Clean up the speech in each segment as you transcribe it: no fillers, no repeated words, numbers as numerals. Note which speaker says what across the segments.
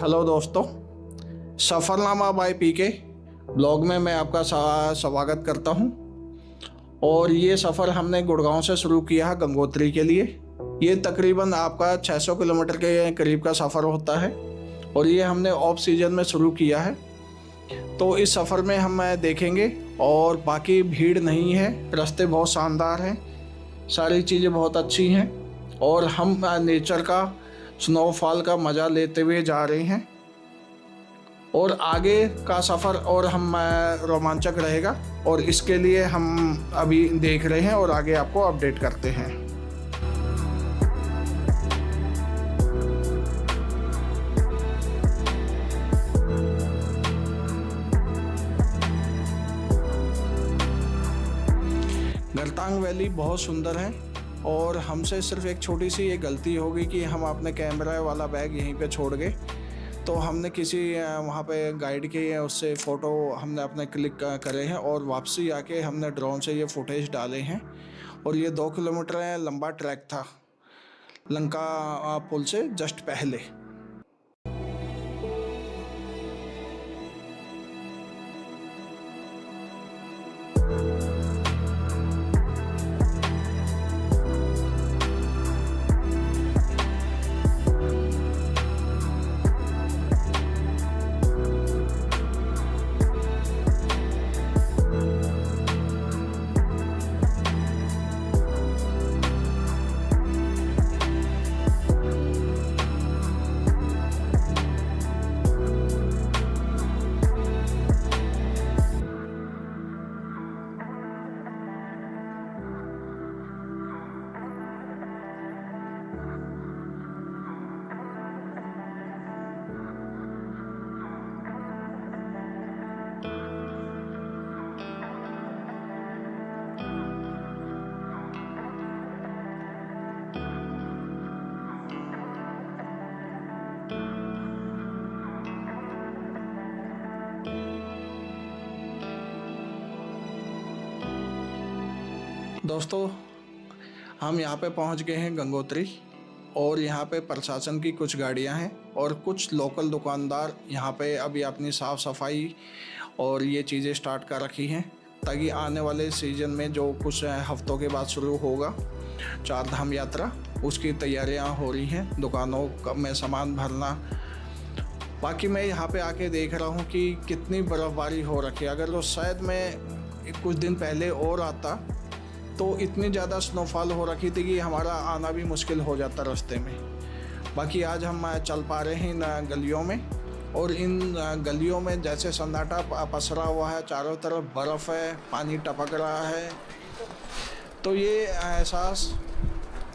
Speaker 1: Hello दोस्तों, सफ़रनामा bye पीके blog में मैं आपका स्वागत करता हूं। और ये सफ़र हमने गुड़गांव से शुरू किया है गंगोत्री के लिए। ये तकरीबन आपका 600 किलोमीटर के करीब का सफ़र होता है और ये हमने ऑफ सीजन में शुरू किया है। तो इस सफ़र में हम देखेंगे और बाकी भीड़ नहीं है, रास्ते बहुत शानदार हैं, सारी चीज़ें बहुत अच्छी हैं और हम नेचर का स्नोफॉल का मज़ा लेते हुए जा रहे हैं। और आगे का सफ़र और हम रोमांचक रहेगा और इसके लिए हम अभी देख रहे हैं और आगे आपको अपडेट करते हैं। गलतांग वैली बहुत सुंदर है और हमसे सिर्फ एक छोटी सी ये गलती हो गई कि हम अपने कैमरा वाला बैग यहीं पे छोड़ गए। तो हमने किसी वहाँ पे गाइड के उससे फ़ोटो हमने अपने क्लिक करे हैं और वापसी आके हमने ड्रोन से ये फुटेज डाले हैं। और ये 2 किलोमीटर लंबा ट्रैक था लंका पुल से जस्ट पहले। दोस्तों, हम यहाँ पे पहुँच गए हैं गंगोत्री और यहाँ पे प्रशासन की कुछ गाड़ियाँ हैं और कुछ लोकल दुकानदार यहाँ पे अभी अपनी साफ़ सफाई और ये चीज़ें स्टार्ट कर रखी हैं ताकि आने वाले सीज़न में जो कुछ हफ्तों के बाद शुरू होगा चार धाम यात्रा, उसकी तैयारियाँ हो रही हैं, दुकानों में सामान भरना। बाकी मैं यहाँ पे आके देख रहा हूँ कि कितनी बर्फ़बारी हो रखी है। अगर तो शायद मैं कुछ दिन पहले और आता तो इतनी ज़्यादा स्नोफॉल हो रखी थी कि हमारा आना भी मुश्किल हो जाता रास्ते में। बाकी आज हम चल पा रहे हैं इन गलियों में और इन गलियों में जैसे सन्नाटा पसरा हुआ है, चारों तरफ बर्फ़ है, पानी टपक रहा है। तो ये एहसास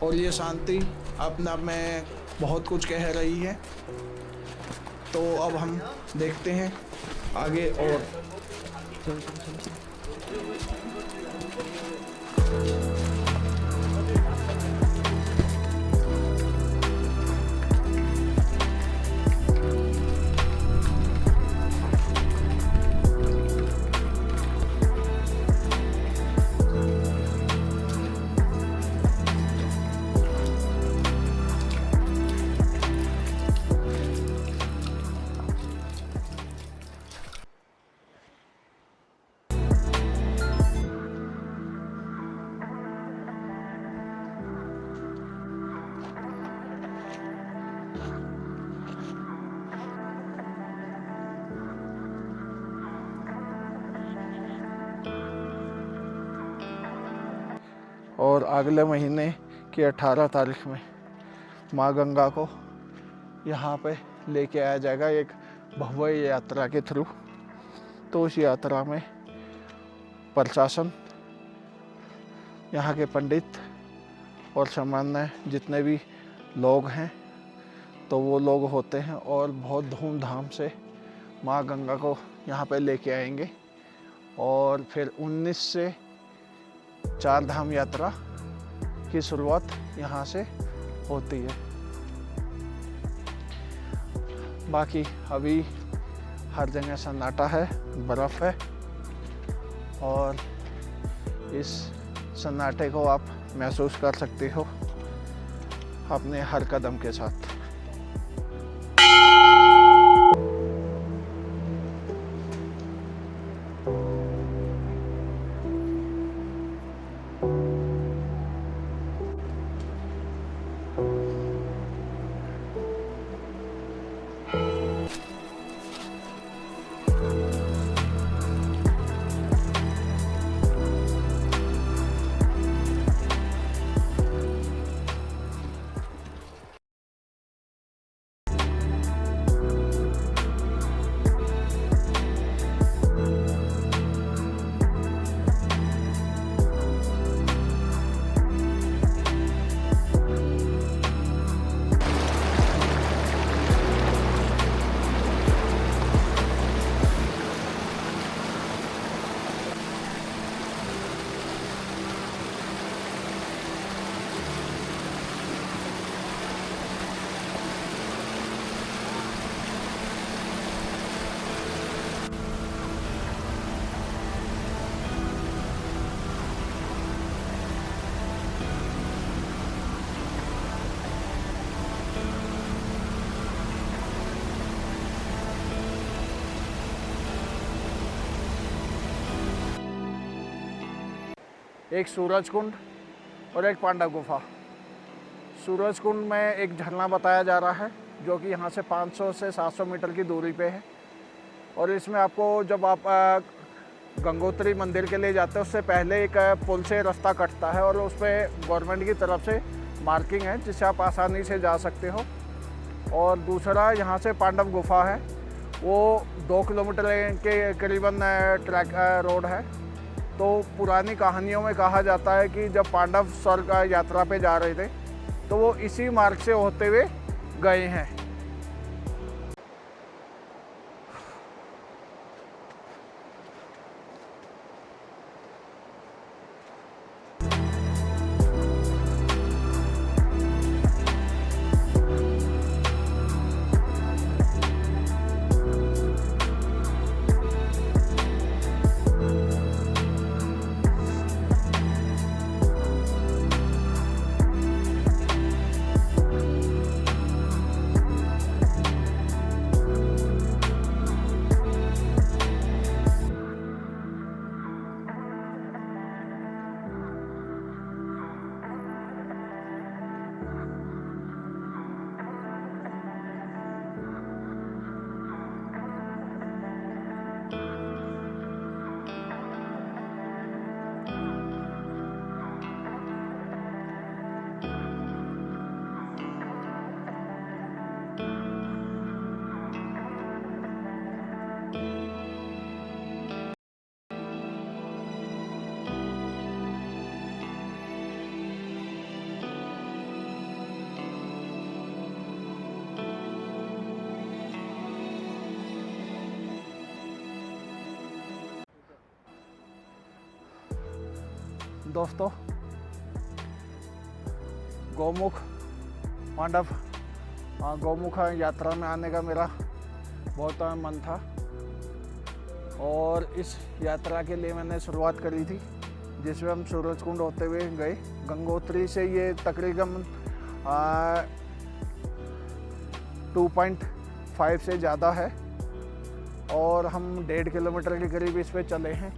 Speaker 1: और ये शांति अपने आप में बहुत कुछ कह रही है। तो अब हम देखते हैं आगे और और अगले महीने की 18 तारीख में माँ गंगा को यहाँ पे लेके आया जाएगा एक भव्य यात्रा के थ्रू। तो उस यात्रा में प्रशासन, यहाँ के पंडित और सामान्य जितने भी लोग हैं तो वो लोग होते हैं और बहुत धूमधाम से माँ गंगा को यहाँ पे लेके आएंगे। और फिर 19 से चार धाम यात्रा की शुरुआत यहाँ से होती है। बाकी अभी हर जगह सन्नाटा है, बर्फ़ है और इस सन्नाटे को आप महसूस कर सकते हो अपने हर कदम के साथ।
Speaker 2: एक सूरज कुंड और एक पांडव गुफा। सूरज कुंड में एक झरना बताया जा रहा है जो कि यहाँ से 500 से 700 मीटर की दूरी पे है। और इसमें आपको जब आप गंगोत्री मंदिर के लिए जाते हैं उससे पहले एक पुल से रास्ता कटता है और उस पर गवर्नमेंट की तरफ से मार्किंग है जिससे आप आसानी से जा सकते हो। और दूसरा यहाँ से पांडव गुफा है, वो 2 किलोमीटर के करीबन ट्रैक रोड है। तो पुरानी कहानियों में कहा जाता है कि जब पांडव स्वर्ग यात्रा पे जा रहे थे तो वो इसी मार्ग से होते हुए गए हैं। दोस्तों, गौमुख पांडव गौमुख यात्रा में आने का मेरा बहुत मन था और इस यात्रा के लिए मैंने शुरुआत करी थी जिसमें हम सूरज कुंड होते हुए गए। गंगोत्री से ये तकरीबन 2.5 से ज़्यादा है और हम 1.5 किलोमीटर के करीब इस पे चले हैं।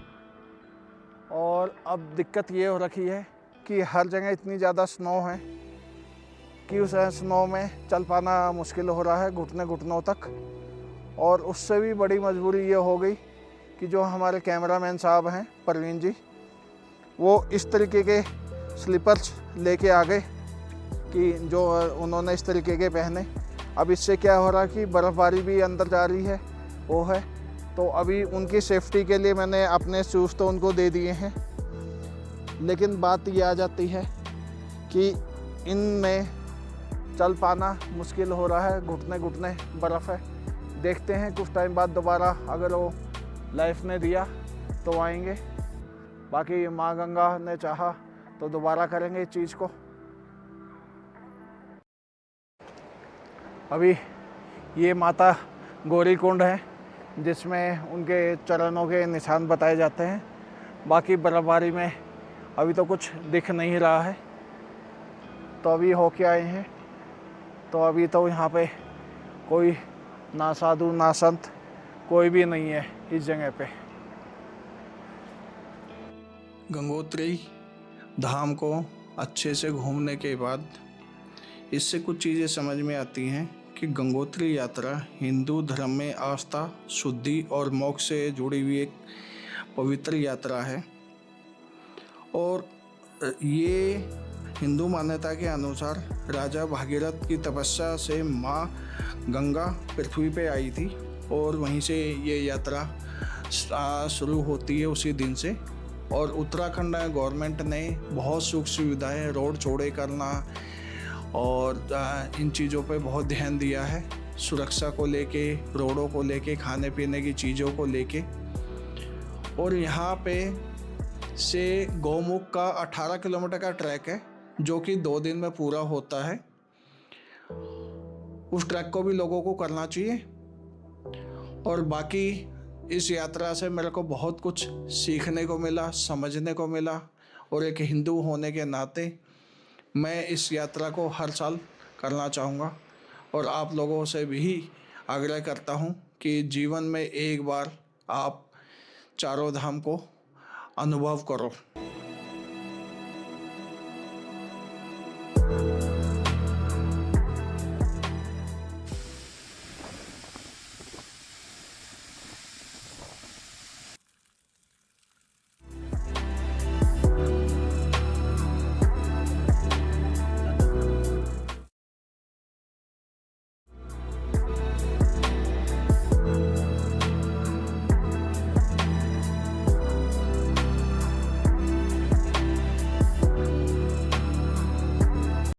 Speaker 2: और अब दिक्कत ये हो रखी है कि हर जगह इतनी ज़्यादा स्नो है कि उस स्नो में चल पाना मुश्किल हो रहा है घुटनों तक। और उससे भी बड़ी मजबूरी ये हो गई कि जो हमारे कैमरामैन साहब हैं परवीन जी, वो इस तरीके के स्लीपर्स लेके आ गए कि जो उन्होंने इस तरीके के पहने। अब इससे क्या हो रहा कि बर्फ़बारी भी अंदर जा रही है वो है, तो अभी उनकी सेफ्टी के लिए मैंने अपने शूज़ तो उनको दे दिए हैं। लेकिन बात ये आ जाती है कि इनमें चल पाना मुश्किल हो रहा है, घुटने बर्फ़ है। देखते हैं कुछ टाइम बाद दोबारा अगर वो लाइफ ने दिया तो आएंगे, बाकी माँ गंगा ने चाहा तो दोबारा करेंगे इस चीज़ को। अभी ये माता गौरी कुंड है जिसमें उनके चरणों के निशान बताए जाते हैं। बाकी बर्फ़बारी में अभी तो कुछ दिख नहीं रहा है, तो अभी होके आए हैं। तो अभी तो यहाँ पे कोई ना साधु ना संत कोई भी नहीं है इस जगह पे।
Speaker 1: गंगोत्री धाम को अच्छे से घूमने के बाद इससे कुछ चीज़ें समझ में आती हैं कि गंगोत्री यात्रा हिंदू धर्म में आस्था, शुद्धि और मोक्ष से जुड़ी हुई एक पवित्र यात्रा है। और ये हिंदू मान्यता के अनुसार राजा भागीरथ की तपस्या से माँ गंगा पृथ्वी पे आई थी और वहीं से ये यात्रा शुरू होती है उसी दिन से। और उत्तराखंड गवर्नमेंट ने बहुत सुख सुविधाएं, रोड चौड़े करना और इन चीज़ों पे बहुत ध्यान दिया है, सुरक्षा को लेके, रोडों को लेके, खाने पीने की चीज़ों को लेके। और यहाँ पे से गौमुख का 18 किलोमीटर का ट्रैक है जो कि 2 दिन में पूरा होता है। उस ट्रैक को भी लोगों को करना चाहिए। और बाकी इस यात्रा से मेरे को बहुत कुछ सीखने को मिला, समझने को मिला। और एक हिंदू होने के नाते मैं इस यात्रा को हर साल करना चाहूँगा और आप लोगों से भी आग्रह करता हूँ कि जीवन में एक बार आप चारों धाम को अनुभव करो।